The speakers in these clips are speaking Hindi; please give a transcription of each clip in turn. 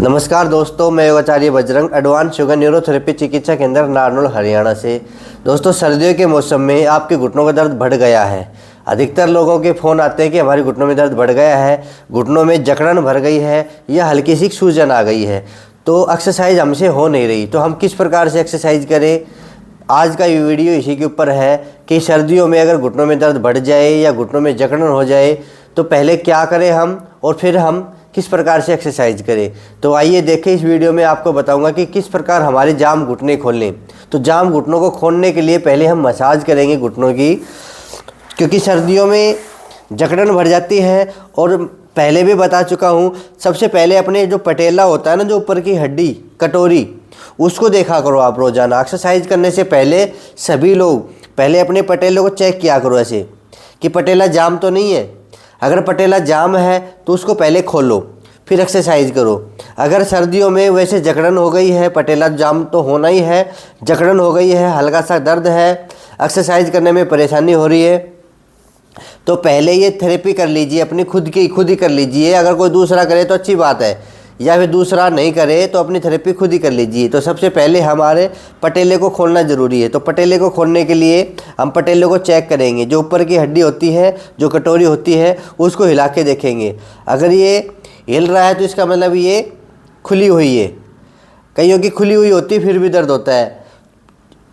नमस्कार दोस्तों, मैं योगाचार्य बजरंग एडवांस योगा न्यूरोथेरेपी चिकित्सा केंद्र नारनौल हरियाणा से। दोस्तों, सर्दियों के मौसम में आपके घुटनों का दर्द बढ़ गया है। अधिकतर लोगों के फ़ोन आते हैं कि हमारे घुटनों में दर्द बढ़ गया है, घुटनों में जकड़न भर गई है या हल्की सी सूजन आ गई है, तो एक्सरसाइज हमसे हो नहीं रही। तो हम किस प्रकार से एक्सरसाइज करें, आज का ये वीडियो इसी के ऊपर है कि सर्दियों में अगर घुटनों में दर्द बढ़ जाए या घुटनों में जकड़न हो जाए तो पहले क्या करें हम, और फिर हम किस प्रकार से एक्सरसाइज करें। तो आइए देखें, इस वीडियो में आपको बताऊंगा कि किस प्रकार हमारे जाम घुटने खोलने। तो जाम घुटनों को खोलने के लिए पहले हम मसाज करेंगे घुटनों की, क्योंकि सर्दियों में जकड़न भर जाती है। और पहले भी बता चुका हूँ, सबसे पहले अपने जो पटेला होता है ना, जो ऊपर की हड्डी कटोरी, उसको देखा करो आप रोज़ाना। एक्सरसाइज करने से पहले सभी लोग पहले अपने पटेले को चेक किया करो ऐसे कि पटेला जाम तो नहीं है। अगर पटेला जाम है तो उसको पहले खोलो, फिर एक्सरसाइज करो। अगर सर्दियों में वैसे जकड़न हो गई है, पटेला जाम तो होना ही है, जकड़न हो गई है, हल्का सा दर्द है, एक्सरसाइज करने में परेशानी हो रही है, तो पहले ये थेरेपी कर लीजिए, अपनी खुद ही कर लीजिए। अगर कोई दूसरा करे तो अच्छी बात है, या फिर दूसरा नहीं करे तो अपनी थेरेपी खुद ही कर लीजिए। तो सबसे पहले हमारे पटेले को खोलना ज़रूरी है। तो पटेले को खोलने के लिए हम पटेले को चेक करेंगे। जो ऊपर की हड्डी होती है, जो कटोरी होती है, उसको हिला के देखेंगे। अगर ये हिल रहा है तो इसका मतलब ये खुली हुई है। कईयों की खुली हुई होती है फिर भी दर्द होता है,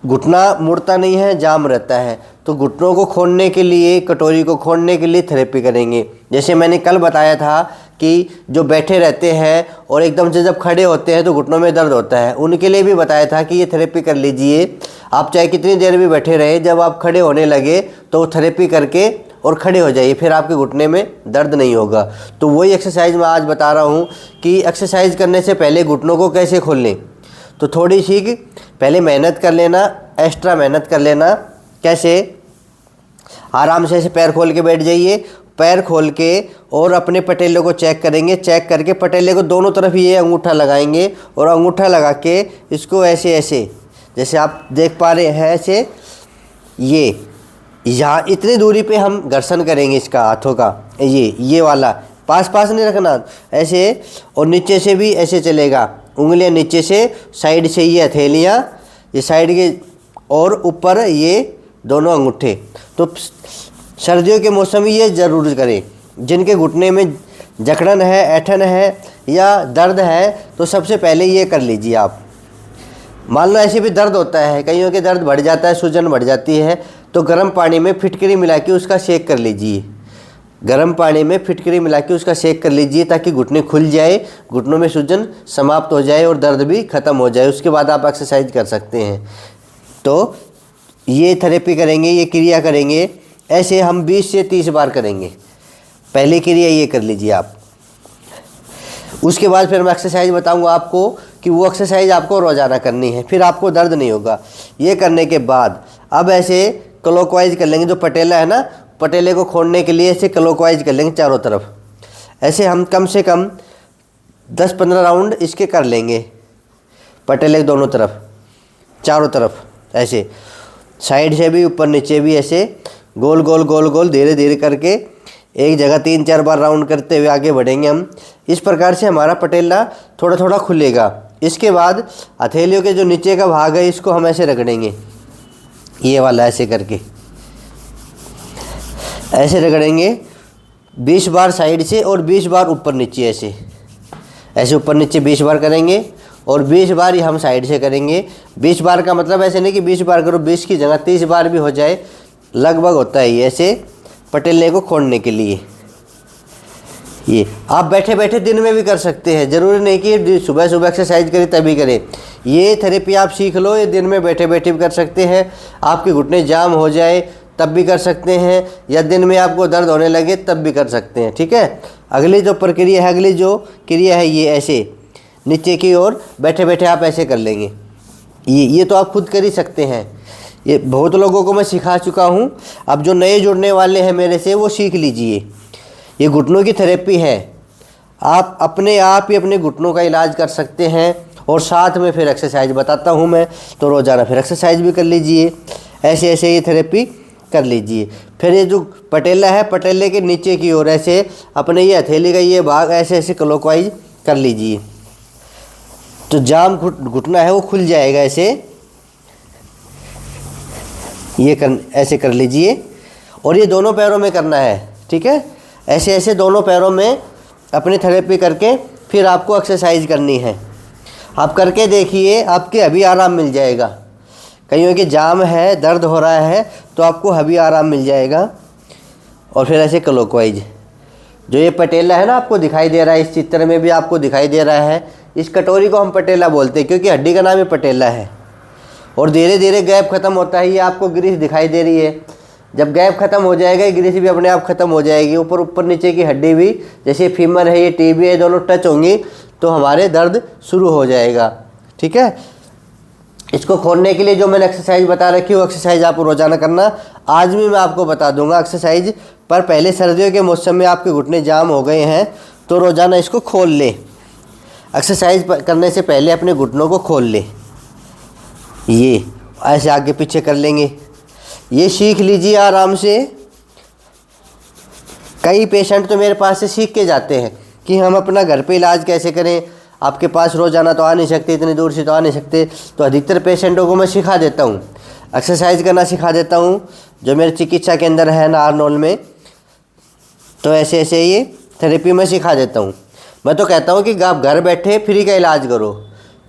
घुटना मुड़ता नहीं है, जाम रहता है। तो घुटनों को खोलने के लिए, कटोरी को खोलने के लिए थेरेपी करेंगे। जैसे मैंने कल बताया था कि जो बैठे रहते हैं और एकदम से जब खड़े होते हैं तो घुटनों में दर्द होता है, उनके लिए भी बताया था कि ये थेरेपी कर लीजिए। आप चाहे कितनी देर भी बैठे रहे, जब आप खड़े होने लगे तो थेरेपी करके और खड़े हो जाइए, फिर आपके घुटने में दर्द नहीं होगा। तो वही एक्सरसाइज मैं आज बता रहा हूँ कि एक्सरसाइज करने से पहले घुटनों को कैसे खोल लें। तो थोड़ी सी पहले मेहनत कर लेना, एक्स्ट्रा मेहनत कर लेना। कैसे? आराम से ऐसे पैर खोल के बैठ जाइए। पैर खोल के और अपने पटेले को चेक करेंगे। चेक करके पटेले को दोनों तरफ ये अंगूठा लगाएंगे और अंगूठा लगा के इसको ऐसे ऐसे, जैसे आप देख पा रहे हैं, ऐसे ये यहाँ इतनी दूरी पे हम घर्षण करेंगे इसका, हाथों का ये वाला पास नहीं रखना, ऐसे। और नीचे से भी ऐसे चलेगा, उंगलियां नीचे से, साइड से ये हथेलियाँ, ये साइड के, और ऊपर ये दोनों अंगूठे। तो सर्दियों के मौसम में ये ज़रूर करें। जिनके घुटने में जकड़न है, ऐंठन है या दर्द है, तो सबसे पहले ये कर लीजिए आप। मान लो ऐसे भी दर्द होता है, कईयों के दर्द बढ़ जाता है, सूजन बढ़ जाती है, तो गर्म पानी में फिटकरी मिला के उसका सेक कर लीजिए। गर्म पानी में फिटकरी मिला के उसका सेक कर लीजिए, ताकि घुटने खुल जाए, घुटनों में सूजन समाप्त हो जाए और दर्द भी ख़त्म हो जाए। उसके बाद आप एक्सरसाइज कर सकते हैं। तो ये थेरेपी करेंगे, ये क्रिया करेंगे, ऐसे हम 20 से 30 बार करेंगे। पहली क्रिया ये कर लीजिए आप। उसके बाद फिर मैं एक्सरसाइज बताऊंगा आपको कि वो एक्सरसाइज आपको रोज़ाना करनी है, फिर आपको दर्द नहीं होगा। ये करने के बाद अब ऐसे क्लॉकवाइज कर लेंगे। जो पटेला है ना, पटेले को खोलने के लिए ऐसे क्लॉकवाइज कर लेंगे चारों तरफ। ऐसे हम कम से कम 10-15 राउंड इसके कर लेंगे, पटेले दोनों तरफ, चारों तरफ, ऐसे साइड से भी, ऊपर नीचे भी, ऐसे गोल गोल गोल गोल धीरे धीरे करके एक जगह 3-4 बार राउंड करते हुए आगे बढ़ेंगे हम। इस प्रकार से हमारा पटेला थोड़ा थोड़ा खुलेगा। इसके बाद हथेलियों के जो नीचे का भाग है, इसको हम ऐसे रगड़ेंगे, ये वाला ऐसे करके, ऐसे रगड़ेंगे 20 बार साइड से और 20 बार ऊपर नीचे, ऐसे ऊपर नीचे 20 बार करेंगे और 20 बार ही हम साइड से करेंगे। 20 बार का मतलब ऐसे नहीं कि 20 बार करो, 20 की जगह 30 बार भी हो जाए, लगभग होता है ये। ऐसे पटेले को खोलने के लिए ये आप बैठे बैठे दिन में भी कर सकते हैं। ज़रूरी नहीं कि सुबह सुबह एक्सरसाइज करें तभी करें। ये थेरेपी आप सीख लो, ये दिन में बैठे बैठे भी कर सकते हैं। आपके घुटने जाम हो जाए तब भी कर सकते हैं, या दिन में आपको दर्द होने लगे तब भी कर सकते हैं। ठीक है। अगली जो प्रक्रिया है, अगली जो क्रिया है, ये ऐसे नीचे की ओर बैठे बैठे आप ऐसे कर लेंगे। ये तो आप खुद कर ही सकते हैं। ये बहुत लोगों को मैं सिखा चुका हूँ। अब जो नए जुड़ने वाले हैं मेरे से, वो सीख लीजिए। ये घुटनों की थेरेपी है। आप अपने आप ही अपने घुटनों का इलाज कर सकते हैं, और साथ में फिर एक्सरसाइज बताता हूँ मैं, तो रोज़ाना फिर एक्सरसाइज भी कर लीजिए। ऐसे ऐसे ये थेरेपी कर लीजिए। फिर ये जो पटेला है, पटेले के नीचे की ओर ऐसे अपने ये हथेली का ये भाग ऐसे ऐसे क्लॉकवाइज कर लीजिए। तो जाम घुटना है वो खुल जाएगा। ऐसे ऐसे कर लीजिए और ये दोनों पैरों में करना है, ठीक है। ऐसे ऐसे दोनों पैरों में अपनी थेरेपी करके फिर आपको एक्सरसाइज करनी है। आप करके देखिए, आपके अभी आराम मिल जाएगा। कहीं कि जाम है, दर्द हो रहा है, तो आपको अभी आराम मिल जाएगा। और फिर ऐसे क्लॉकवाइज, जो ये पटेला है ना आपको दिखाई दे रहा है, इस चित्र में भी आपको दिखाई दे रहा है, इस कटोरी को हम पटेला बोलते हैं क्योंकि हड्डी का नाम ही पटेला है। और धीरे धीरे गैप खत्म होता है। ये आपको ग्रीस दिखाई दे रही है, जब गैप खत्म हो जाएगा ग्रीस भी अपने आप खत्म हो जाएगी। ऊपर ऊपर नीचे की हड्डी भी, जैसे फीमर है, ये टीबी है, दोनों टच होंगी तो हमारे दर्द शुरू हो जाएगा, ठीक है। इसको खोलने के लिए जो मैंने एक्सरसाइज बता रखी है वो एक्सरसाइज आप रोज़ाना करना। आज भी मैं आपको बता दूंगा एक्सरसाइज, पर पहले सर्दियों के मौसम में आपके घुटने जाम हो गए हैं तो रोज़ाना इसको खोल ले। एक्सरसाइज करने से पहले अपने घुटनों को खोल ले, ये ऐसे आगे पीछे कर लेंगे। ये सीख लीजिए आराम से। कई पेशेंट तो मेरे पास से सीख के जाते हैं कि हम अपना घर पे इलाज कैसे करें। आपके पास रोज़ाना तो आ नहीं सकते, इतनी दूर से तो आ नहीं सकते, तो अधिकतर पेशेंटों को मैं सिखा देता हूँ, एक्सरसाइज करना सिखा देता हूँ, जो मेरे चिकित्सा केंद्र है नारनौल में। तो ऐसे ऐसे ये थेरेपी में सिखा देता हूँ। मैं तो कहता हूँ कि आप घर बैठे फ्री का इलाज करो,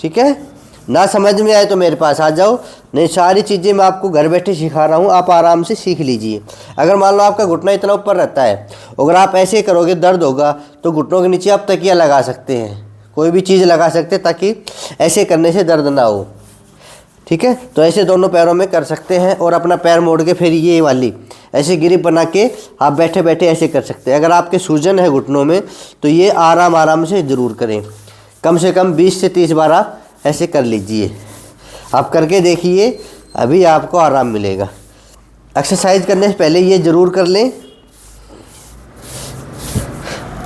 ठीक है। ना समझ में आए तो मेरे पास आ जाओ, नहीं सारी चीज़ें मैं आपको घर बैठे सिखा रहा हूँ, आप आराम से सीख लीजिए। अगर मान लो आपका घुटना इतना ऊपर रहता है, अगर आप ऐसे करोगे दर्द होगा, तो घुटनों के नीचे आप तकिया लगा सकते हैं, कोई भी चीज़ लगा सकते हैं ताकि ऐसे करने से दर्द ना हो, ठीक है। तो ऐसे दोनों पैरों में कर सकते हैं और अपना पैर मोड़ के फिर ये वाली ऐसे ग्रिप बना के आप बैठे बैठे ऐसे कर सकते हैं। अगर आपके सूजन है घुटनों में तो ये आराम आराम से ज़रूर करें, कम से कम 20 से 30 बार आप ऐसे कर लीजिए। आप करके देखिए, अभी आपको आराम मिलेगा। एक्सरसाइज करने से पहले ये ज़रूर कर लें,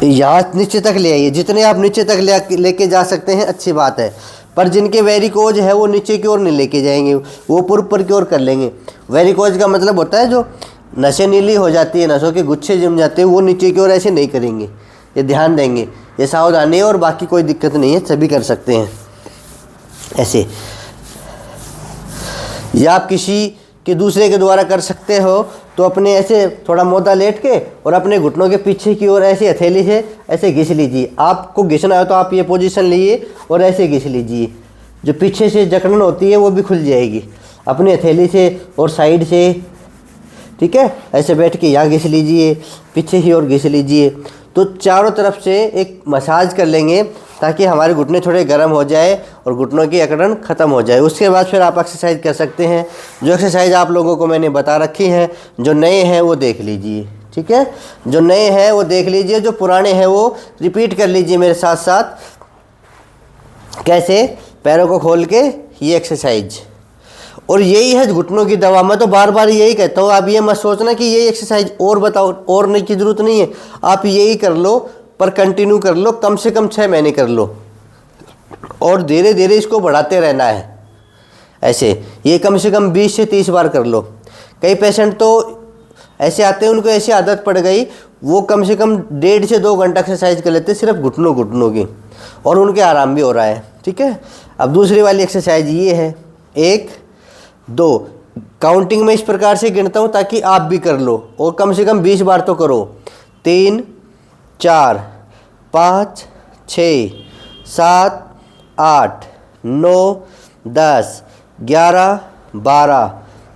यहाँ नीचे तक ले आइए, जितने आप नीचे तक लेके जा सकते हैं अच्छी बात है। पर जिनके वेरिकोज है वो नीचे की ओर नहीं लेके जाएंगे, वो ऊपर की ओर कर लेंगे। वेरिकोज का मतलब होता है जो नसें नीली हो जाती है, नसों के गुच्छे जम जाते हैं, वो नीचे की ओर ऐसे नहीं करेंगे, ये ध्यान देंगे। ये सावधानी है और बाकी कोई दिक्कत नहीं है, सभी कर सकते हैं ऐसे। या आप किसी के दूसरे के द्वारा कर सकते हो, तो अपने ऐसे थोड़ा मोटा लेट के और अपने घुटनों के पीछे की ओर ऐसे हथेली से ऐसे घिस लीजिए। आपको घिसना हो तो आप ये पोजीशन लीजिए और ऐसे घिस लीजिए, जो पीछे से जकड़न होती है वो भी खुल जाएगी अपनी हथेली से और साइड से, ठीक है। ऐसे बैठ के यहाँ घिस लीजिए, पीछे की ओर घिस लीजिए, तो चारों तरफ से एक मसाज कर लेंगे ताकि हमारे घुटने थोड़े गर्म हो जाए और घुटनों की अकड़न ख़त्म हो जाए। उसके बाद फिर आप एक्सरसाइज कर सकते हैं। जो एक्सरसाइज आप लोगों को मैंने बता रखी हैं, जो नए हैं वो देख लीजिए, ठीक है। जो नए हैं वो देख लीजिए, जो पुराने हैं वो रिपीट कर लीजिए मेरे साथ साथ। कैसे? पैरों को खोल के ये एक्सरसाइज, और यही है घुटनों की दवा। मैं तो बार बार यही कहता हूँ, आप ये मत सोचना कि यही एक्सरसाइज और बताओ, और नहीं की ज़रूरत नहीं है। आप यही कर लो, पर कंटिन्यू कर लो, कम से कम 6 महीने कर लो और धीरे धीरे इसको बढ़ाते रहना है। ऐसे ये कम से कम 20 से 30 बार कर लो। कई पेशेंट तो ऐसे आते हैं, उनको ऐसी आदत पड़ गई, वो कम से कम 1.5 से 2 घंटा एक्सरसाइज कर लेते हैं सिर्फ घुटनों की, और उनके आराम भी हो रहा है, ठीक है। अब दूसरी वाली एक्सरसाइज ये है, 1 2 काउंटिंग में इस प्रकार से गिनता हूँ ताकि आप भी कर लो, और कम से कम 20 बार तो करो। 3 4 5 6 7 8 9 10 11 12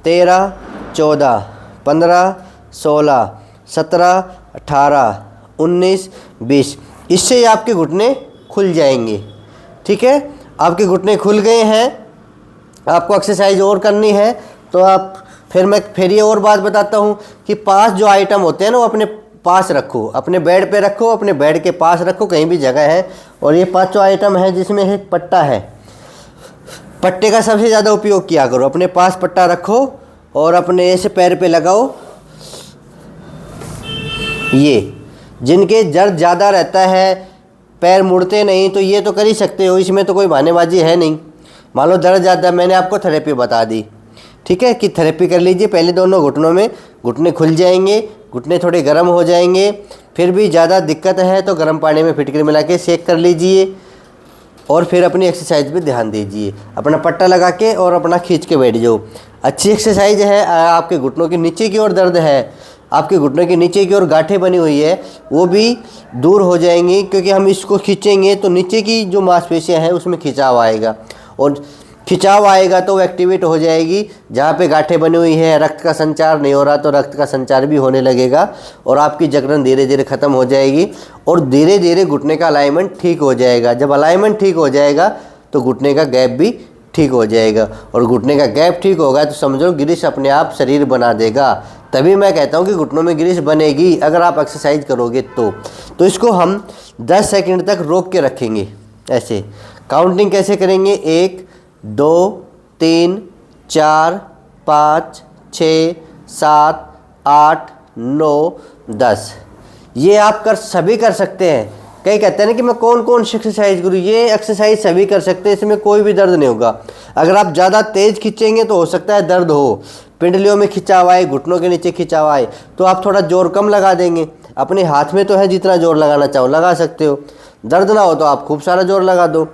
13 14 15 16 17 18 19 20। इससे आपके घुटने खुल जाएंगे, ठीक है। आपके घुटने खुल गए हैं, आपको एक्सरसाइज और करनी है तो आप फिर ये और बात बताता हूँ कि 5 जो आइटम होते हैं ना वो अपने पास रखो, अपने बेड पे रखो, अपने बेड के पास रखो, कहीं भी जगह है। और ये 5 आइटम है, जिसमें एक पट्टा है। पट्टे का सबसे ज़्यादा उपयोग किया करो, अपने पास पट्टा रखो और अपने ऐसे पैर पे लगाओ। ये जिनके दर्द ज़्यादा रहता है, पैर मुड़ते नहीं, तो ये तो कर ही सकते हो, इसमें तो कोई बहानेबाजी है नहीं। मान लो दर्द ज़्यादा, मैंने आपको थेरेपी बता दी, ठीक है, कि थेरेपी कर लीजिए। पहले दोनों घुटनों में, घुटने खुल जाएंगे, घुटने थोड़े गर्म हो जाएंगे। फिर भी ज़्यादा दिक्कत है तो गर्म पानी में फिटकरी मिला के सेक कर लीजिए। और फिर अपनी एक्सरसाइज पे ध्यान दीजिए। अपना पट्टा लगा के और अपना खींच के बैठ जाओ। अच्छी एक्सरसाइज है। आपके घुटनों के नीचे की ओर दर्द है, आपके घुटनों के नीचे की ओर गांठें बनी हुई है, वो भी दूर हो जाएंगी, क्योंकि हम इसको खींचेंगे तो नीचे की जो मांसपेशियां हैं उसमें खिंचाव आएगा, और खिंचाव आएगा तो वो एक्टिवेट हो जाएगी। जहाँ पे गांठें बनी हुई है, रक्त का संचार नहीं हो रहा तो रक्त का संचार भी होने लगेगा, और आपकी जकड़न धीरे धीरे ख़त्म हो जाएगी, और धीरे धीरे घुटने का अलाइनमेंट ठीक हो जाएगा। जब अलाइनमेंट ठीक हो जाएगा तो घुटने का गैप भी ठीक हो जाएगा, और घुटने का गैप ठीक होगा तो समझो ग्रीस अपने आप शरीर बना देगा। तभी मैं कहता हूँ कि घुटनों में ग्रीस बनेगी अगर आप एक्सरसाइज करोगे तो इसको हम 10 सेकंड तक रोक के रखेंगे। ऐसे काउंटिंग कैसे करेंगे? 1 2 3 4 5 6 7 8 9 10। ये आप सभी कर सकते हैं। कई कहते हैं ना कि मैं कौन कौन सी एक्सरसाइज करूँ, ये एक्सरसाइज सभी कर सकते हैं, इसमें कोई भी दर्द नहीं होगा। अगर आप ज़्यादा तेज़ खींचेंगे तो हो सकता है दर्द हो, पिंडलियों में खिंचाव आए, घुटनों के नीचे खिंचाव आए, तो आप थोड़ा जोर कम लगा देंगे। अपने हाथ में तो है, जितना जोर लगाना चाहो लगा सकते हो। दर्द ना हो तो आप खूब सारा जोर लगा दो।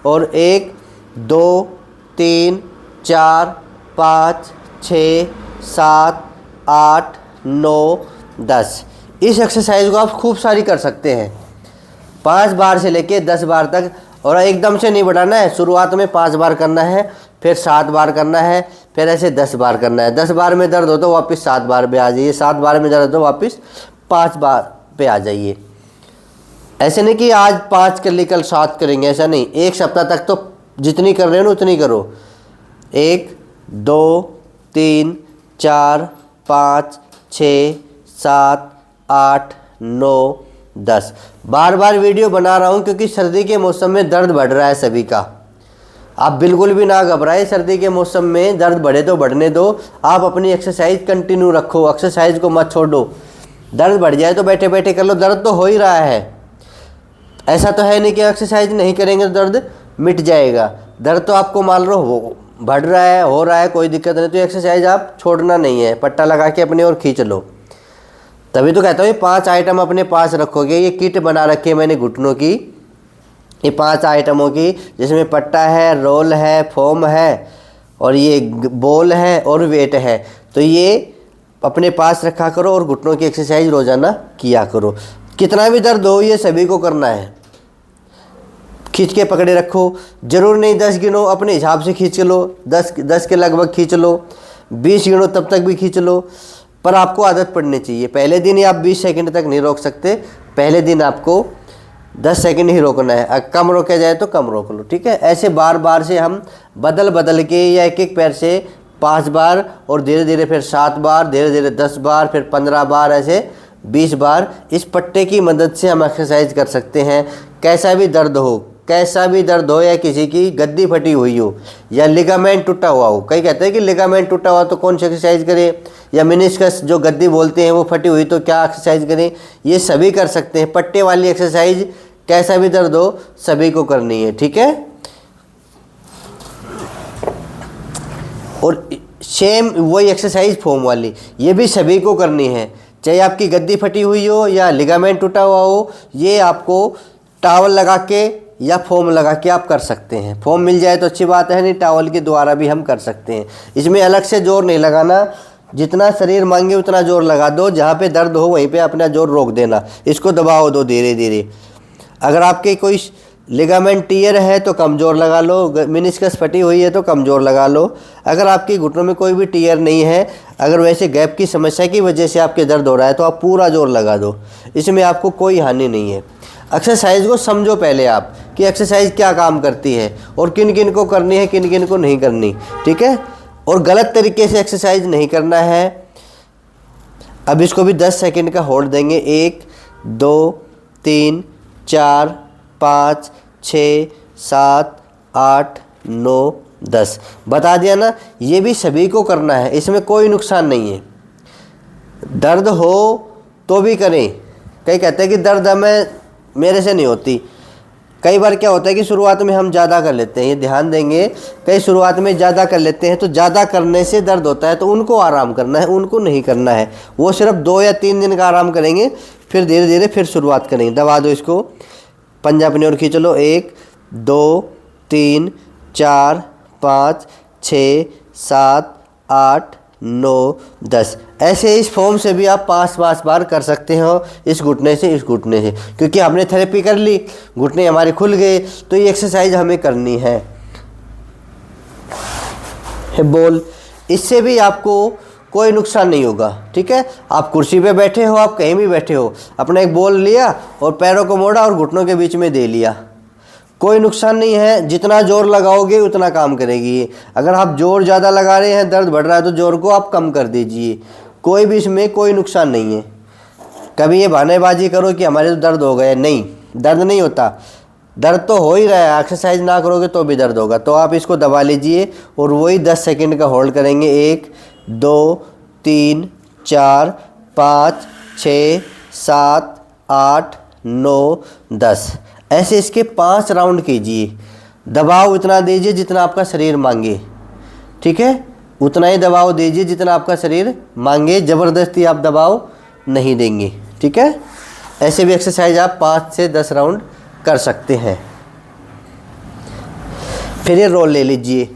और 1 2 3 4 5 6 7 8 9 10। इस एक्सरसाइज को आप खूब सारी कर सकते हैं, 5 बार से लेके 10 बार तक। और एकदम से नहीं बढ़ाना है, शुरुआत में 5 बार करना है, फिर 7 बार करना है, फिर ऐसे 10 बार करना है। 10 बार में दर्द हो तो वापस 7 बार पे आ जाइए, 7 बार में दर्द हो तो वापस 5 बार पे आ जाइए। ऐसे नहीं कि आज 5 कर ली कल 7 करेंगे, ऐसा नहीं। एक सप्ताह तक तो जितनी कर रहे हो ना उतनी करो। 1 2 3 4 5 6 7 8 9 10। बार बार वीडियो बना रहा हूँ क्योंकि सर्दी के मौसम में दर्द बढ़ रहा है सभी का। आप बिल्कुल भी ना घबराएं, सर्दी के मौसम में दर्द बढ़े तो बढ़ने दो। आप अपनी एक्सरसाइज कंटिन्यू रखो, एक्सरसाइज को मत छोड़ो। दर्द बढ़ जाए तो बैठे बैठे कर लो, दर्द तो हो ही रहा है। ऐसा तो है नहीं कि एक्सरसाइज नहीं करेंगे तो दर्द मिट जाएगा। दर्द तो आपको मान लो बढ़ रहा है, हो रहा है, कोई दिक्कत नहीं, तो एक्सरसाइज आप छोड़ना नहीं है, पट्टा लगा के अपनी ओर खींच लो। तभी तो कहता हूँ ये 5 आइटम अपने पास रखोगे। ये किट बना रखी है मैंने घुटनों की, ये 5 आइटमों की, जिसमें पट्टा है, रोल है, फोम है, और ये बॉल है और वेट है। तो ये अपने पास रखा करो और घुटनों की एक्सरसाइज रोज़ाना किया करो। कितना भी दर्द हो ये सभी को करना है। खींच के पकड़े रखो, जरूर नहीं 10 गिनो, अपने हिसाब से खींच लो, 10 के लगभग खींच लो, 20 गिनो तब तक भी खींच लो, पर आपको आदत पड़नी चाहिए। पहले दिन ही आप 20 सेकंड तक नहीं रोक सकते, पहले दिन आपको 10 सेकंड ही रोकना है। कम रोका जाए तो कम रोक लो, ठीक है। ऐसे बार बार से हम बदल बदल के या एक एक पैर से 5 बार, और धीरे धीरे फिर 7 बार, धीरे धीरे 10 बार, फिर 15 बार, ऐसे 20 बार इस पट्टे की मदद से हम एक्सरसाइज कर सकते हैं। कैसा भी दर्द हो, कैसा भी दर्द हो, या किसी की गद्दी फटी हुई हो या लिगामेंट टूटा हुआ हो। कई कहते हैं कि लिगामेंट टूटा हुआ तो कौन सी एक्सरसाइज करें, या मेनिस्कस जो गद्दी बोलते हैं वो फटी हुई तो क्या एक्सरसाइज करें, ये सभी कर सकते हैं। पट्टे वाली एक्सरसाइज कैसा भी दर्द हो सभी को करनी है, ठीक है। और सेम वही एक्सरसाइज फोम वाली, ये भी सभी को करनी है, चाहे आपकी गद्दी फटी हुई हो या लिगामेंट टूटा हुआ हो। ये आपको टॉवल लगा के या फोम लगा के आप कर सकते हैं। फोम मिल जाए तो अच्छी बात है, नहीं टॉवल के द्वारा भी हम कर सकते हैं। इसमें अलग से जोर नहीं लगाना, जितना शरीर मांगे उतना जोर लगा दो, जहाँ पे दर्द हो वहीं पे अपना जोर रोक देना, इसको दबाओ दो धीरे धीरे। अगर आपके कोई लिगामेंट टियर है तो कम जोर लगा लो, मेनिस्कस फटी हुई है तो कम जोर लगा लो। अगर आपके घुटनों में कोई भी टियर नहीं है, अगर वैसे गैप की समस्या की वजह से आपके दर्द हो रहा है तो आप पूरा जोर लगा दो, इसमें आपको कोई हानि नहीं है। एक्सरसाइज को समझो पहले आप कि एक्सरसाइज क्या काम करती है और किन किन को करनी है, किन किन को नहीं करनी, ठीक है। और गलत तरीके से एक्सरसाइज नहीं करना है। अब इसको भी 10 सेकंड का होल्ड देंगे। 1 2 3 4 5 6 7 8 9 10 बता दिया ना। ये भी सभी को करना है, इसमें कोई नुकसान नहीं है। दर्द हो तो भी करें। कई कहते हैं कि दर्द हमें मेरे से नहीं होती। कई बार क्या होता है कि शुरुआत में हम ज़्यादा कर लेते हैं, ये ध्यान देंगे। कई शुरुआत में ज़्यादा कर लेते हैं तो ज़्यादा करने से दर्द होता है, तो उनको आराम करना है, उनको नहीं करना है। वो सिर्फ 2 या 3 दिन का आराम करेंगे, फिर धीरे धीरे फिर शुरुआत करेंगे। दबा दो इसको, पंजा अपनी ओर खींच लो। 1 2 3 4 5 6 7 8 9 10। ऐसे इस फॉर्म से भी आप 5 बार कर सकते हो, इस घुटने से इस घुटने से, क्योंकि हमने थेरेपी कर ली, घुटने हमारे खुल गए, तो ये एक्सरसाइज हमें करनी है। बॉल, इससे भी आपको कोई नुकसान नहीं होगा, ठीक है। आप कुर्सी पे बैठे हो, आप कहीं भी बैठे हो, अपना एक बॉल लिया और पैरों को मोड़ा और घुटनों के बीच में दे लिया, कोई नुकसान नहीं है। जितना जोर लगाओगे उतना काम करेगी। अगर आप जोर ज़्यादा लगा रहे हैं, दर्द बढ़ रहा है, तो जोर को आप कम कर दीजिए, कोई भी इसमें कोई नुकसान नहीं है। कभी ये बहानेबाजी करो कि हमारे तो दर्द हो गए, नहीं, दर्द नहीं होता, दर्द तो हो ही रहा है, एक्सरसाइज ना करोगे तो भी दर्द होगा। तो आप इसको दबा लीजिए और वही 10 सेकंड का होल्ड करेंगे। 1 2 3 4 5 6 7 8 9 10। ऐसे इसके 5 राउंड कीजिए। दबाव इतना दीजिए जितना आपका शरीर मांगे, ठीक है, उतना ही दबाव दीजिए जितना आपका शरीर मांगे, ज़बरदस्ती आप दबाव नहीं देंगे, ठीक है। ऐसे भी एक्सरसाइज आप 5 से 10 राउंड कर सकते हैं। फिर ये रोल ले लीजिए,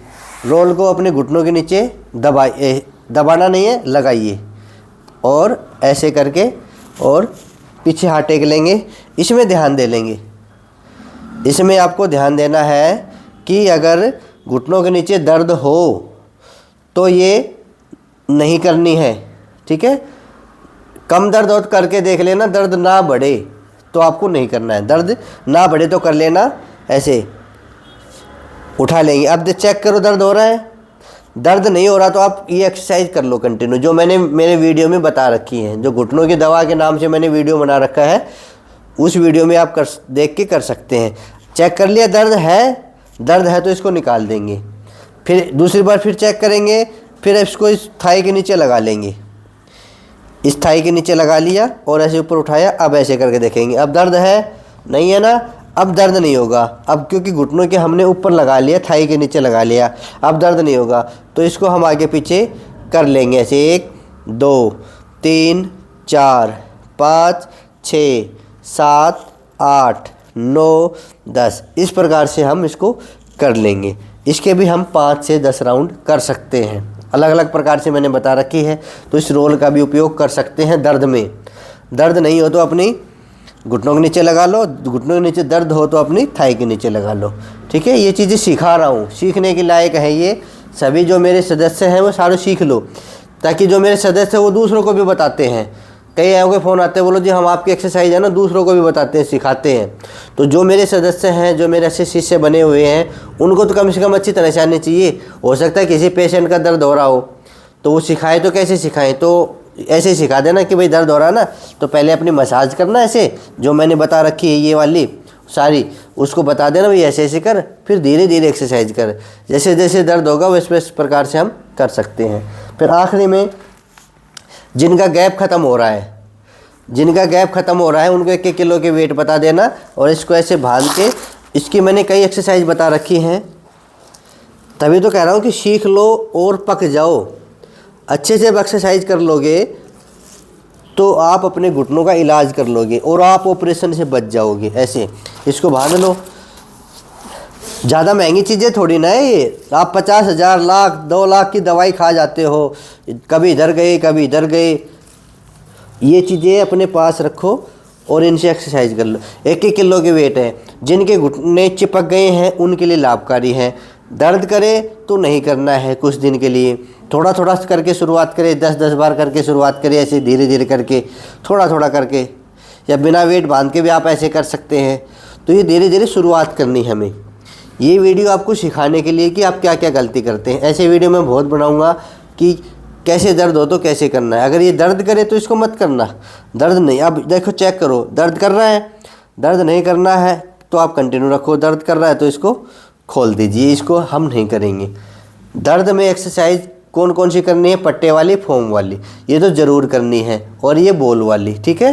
रोल को अपने घुटनों के नीचे दबाना नहीं है, लगाइए और ऐसे करके और पीछे हाथ टेक लेंगे। इसमें ध्यान दे लेंगे, इसमें आपको ध्यान देना है कि अगर घुटनों के नीचे दर्द हो तो ये नहीं करनी है, ठीक है। कम दर्द हो करके देख लेना, दर्द ना बढ़े तो आपको नहीं करना है, दर्द ना बढ़े तो कर लेना। ऐसे उठा लेंगे, अब चेक करो दर्द हो रहा है, दर्द नहीं हो रहा तो आप ये एक्सरसाइज कर लो कंटिन्यू, जो मैंने मेरे वीडियो में बता रखी है, जो घुटनों की दवा के नाम से मैंने वीडियो बना रखा है, उस वीडियो में आप देख के कर सकते हैं। चेक कर लिया दर्द है तो इसको निकाल देंगे, फिर दूसरी बार फिर चेक करेंगे, फिर इसको इस थाई के नीचे लगा लेंगे, इस थाई के नीचे लगा लिया और ऐसे ऊपर उठाया। अब ऐसे करके देखेंगे, अब दर्द है, नहीं है ना, अब दर्द नहीं होगा, अब क्योंकि घुटनों के हमने ऊपर लगा लिया, थाई के नीचे लगा लिया, अब दर्द नहीं होगा। तो इसको हम आगे पीछे कर लेंगे ऐसे, 1 2 3 4 5 6 7 8 9 10। इस प्रकार से हम इसको कर लेंगे। इसके भी हम 5 से 10 राउंड कर सकते हैं, अलग अलग प्रकार से मैंने बता रखी है। तो इस रोल का भी उपयोग कर सकते हैं दर्द में। दर्द नहीं हो तो अपनी घुटनों के नीचे लगा लो, घुटनों के नीचे दर्द हो तो अपनी थाई के नीचे लगा लो, ठीक है। ये चीज़ें सिखा रहा हूँ, सीखने के लायक है ये। सभी जो मेरे सदस्य हैं वो सारे सीख लो, ताकि जो मेरे सदस्य हैं वो दूसरों को भी बताते हैं। कई ऐसे के फ़ोन आते हैं, बोलो जी हम आपकी एक्सरसाइज है ना दूसरों को भी बताते हैं, सिखाते हैं। तो जो मेरे सदस्य हैं, जो मेरे अच्छे शिष्य बने हुए हैं, उनको तो कम से कम अच्छी तरह से आनी चाहिए। हो सकता है किसी पेशेंट का दर्द हो रहा हो तो वो सिखाए, तो कैसे सिखाएं, तो ऐसे सिखा देना कि भाई दर्द हो रहा है ना, तो पहले अपनी मसाज करना, ऐसे जो मैंने बता रखी है ये वाली सारी, उसको बता देना भाई ऐसे ऐसे कर, फिर धीरे धीरे एक्सरसाइज कर, जैसे जैसे दर्द होगा वैसे इस प्रकार से हम कर सकते हैं। फिर आखिरी में जिनका गैप ख़त्म हो रहा है, जिनका गैप ख़त्म हो रहा है उनको 1-1 किलो के वेट बता देना और इसको ऐसे बांध के, इसकी मैंने कई एक्सरसाइज बता रखी हैं, तभी तो कह रहा हूँ कि सीख लो और पक जाओ। अच्छे से एक्सरसाइज कर लोगे तो आप अपने घुटनों का इलाज कर लोगे और आप ऑपरेशन से बच जाओगे। ऐसे इसको बांध लो, ज़्यादा महंगी चीज़ें थोड़ी ना है ये। आप 50,000 लाख 2 लाख की दवाई खा जाते हो, कभी इधर गए कभी इधर गए। ये चीज़ें अपने पास रखो और इनसे एक्सरसाइज कर लो। 1-1 किलो के वेट है, जिनके घुटने चिपक गए हैं उनके लिए लाभकारी है। दर्द करे तो नहीं करना है, कुछ दिन के लिए थोड़ा थोड़ा करके शुरुआत करें, 10-10 बार करके शुरुआत करें, ऐसे धीरे धीरे करके थोड़ा थोड़ा करके, या बिना वेट बांध के भी आप ऐसे कर सकते हैं। तो ये धीरे धीरे शुरुआत करनी है हमें। ये वीडियो आपको सिखाने के लिए कि आप क्या क्या गलती करते हैं। ऐसे वीडियो मैं बहुत बनाऊँगा कि कैसे दर्द हो तो कैसे करना है। अगर ये दर्द करे तो इसको मत करना, दर्द नहीं, अब देखो चेक करो, दर्द कर रहा है, दर्द नहीं करना है तो आप कंटिन्यू रखो, दर्द कर रहा है तो इसको खोल दीजिए, इसको हम नहीं करेंगे। दर्द में एक्सरसाइज कौन कौन सी करनी है, पट्टे वाली, फोम वाली, ये तो ज़रूर करनी है, और ये बॉल वाली, ठीक है।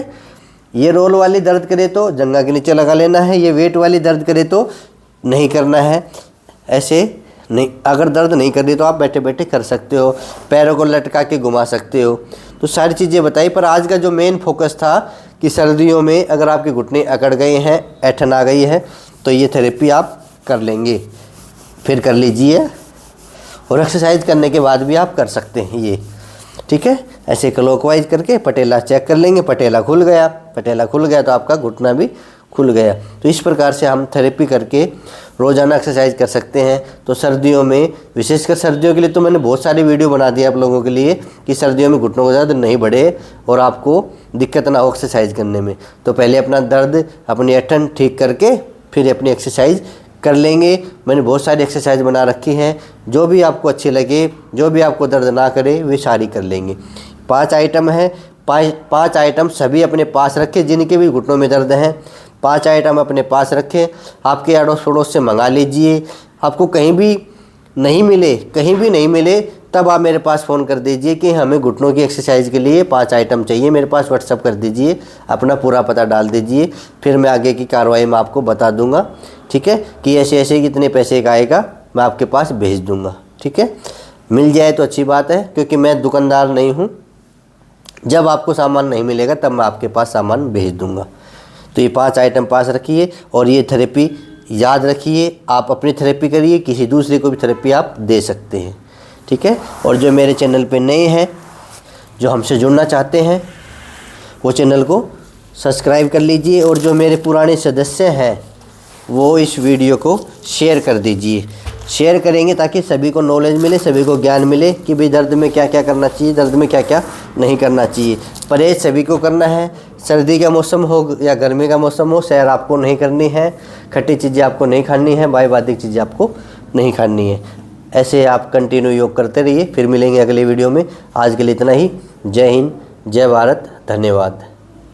ये रोल वाली दर्द करे तो जंघा के नीचे लगा लेना है, ये वेट वाली दर्द करे तो नहीं करना है। ऐसे नहीं, अगर दर्द नहीं कर रही तो आप बैठे बैठे कर सकते हो, पैरों को लटका के घुमा सकते हो। तो सारी चीज़ें बताई, पर आज का जो मेन फोकस था कि सर्दियों में अगर आपके घुटने अकड़ गए हैं, ऐंठन आ गई है, तो ये थेरेपी आप कर लेंगे, फिर कर लीजिए। और एक्सरसाइज करने के बाद भी आप कर सकते हैं ये, ठीक है। ऐसे क्लॉकवाइज करके पटेला चेक कर लेंगे, पटेला खुल गया, पटेला खुल गया तो आपका घुटना भी खुल गया। तो इस प्रकार से हम थेरेपी करके रोज़ाना एक्सरसाइज कर सकते हैं। तो सर्दियों में, विशेषकर सर्दियों के लिए तो मैंने बहुत सारी वीडियो बना दी आप लोगों के लिए कि सर्दियों में घुटनों का दर्द नहीं बढ़े और आपको दिक्कत ना हो एक्सरसाइज करने में। तो पहले अपना दर्द, अपनी ऐंठन ठीक करके फिर अपनी एक्सरसाइज कर लेंगे। मैंने बहुत सारी एक्सरसाइज बना रखी हैं, जो भी आपको अच्छी लगे, जो भी आपको दर्द ना करे वे सारी कर लेंगे। 5 आइटम हैं, 5 आइटम सभी अपने पास रखें जिनके भी घुटनों में दर्द हैं। 5 आइटम अपने पास रखें, आपके अड़ोस पड़ोस से मंगा लीजिए। आपको कहीं भी नहीं मिले, कहीं भी नहीं मिले, तब आप मेरे पास फ़ोन कर दीजिए कि हमें घुटनों की एक्सरसाइज के लिए 5 आइटम चाहिए। मेरे पास व्हाट्सअप कर दीजिए, अपना पूरा पता डाल दीजिए, फिर मैं आगे की कार्रवाई में आपको बता दूंगा, ठीक है, कि ऐसे ऐसे कितने पैसे का आएगा, मैं आपके पास भेज दूंगा, ठीक है। मिल जाए तो अच्छी बात है, क्योंकि मैं दुकानदार नहीं हूँ। जब आपको सामान नहीं मिलेगा तब मैं आपके पास सामान भेज दूंगा। तो ये 5 आइटम पास रखिए और ये थेरेपी याद रखिए। आप अपनी थेरेपी करिए, किसी दूसरे को भी थेरेपी आप दे सकते हैं, ठीक है। और जो मेरे चैनल पे नए हैं, जो हमसे जुड़ना चाहते हैं, वो चैनल को सब्सक्राइब कर लीजिए। और जो मेरे पुराने सदस्य हैं वो इस वीडियो को शेयर कर दीजिए। शेयर करेंगे ताकि सभी को नॉलेज मिले, सभी को ज्ञान मिले कि भाई दर्द में क्या क्या करना चाहिए, दर्द में क्या क्या नहीं करना चाहिए। परहेज सभी को करना है, सर्दी का मौसम हो या गर्मी का मौसम हो, सैर आपको नहीं करनी है, खट्टी चीज़ें आपको नहीं खानी है, बायोवादिक चीज़ें आपको नहीं खानी है। ऐसे आप कंटिन्यू योग करते रहिए। फिर मिलेंगे अगले वीडियो में। आज के लिए इतना ही। जय हिंद, जय भारत, धन्यवाद।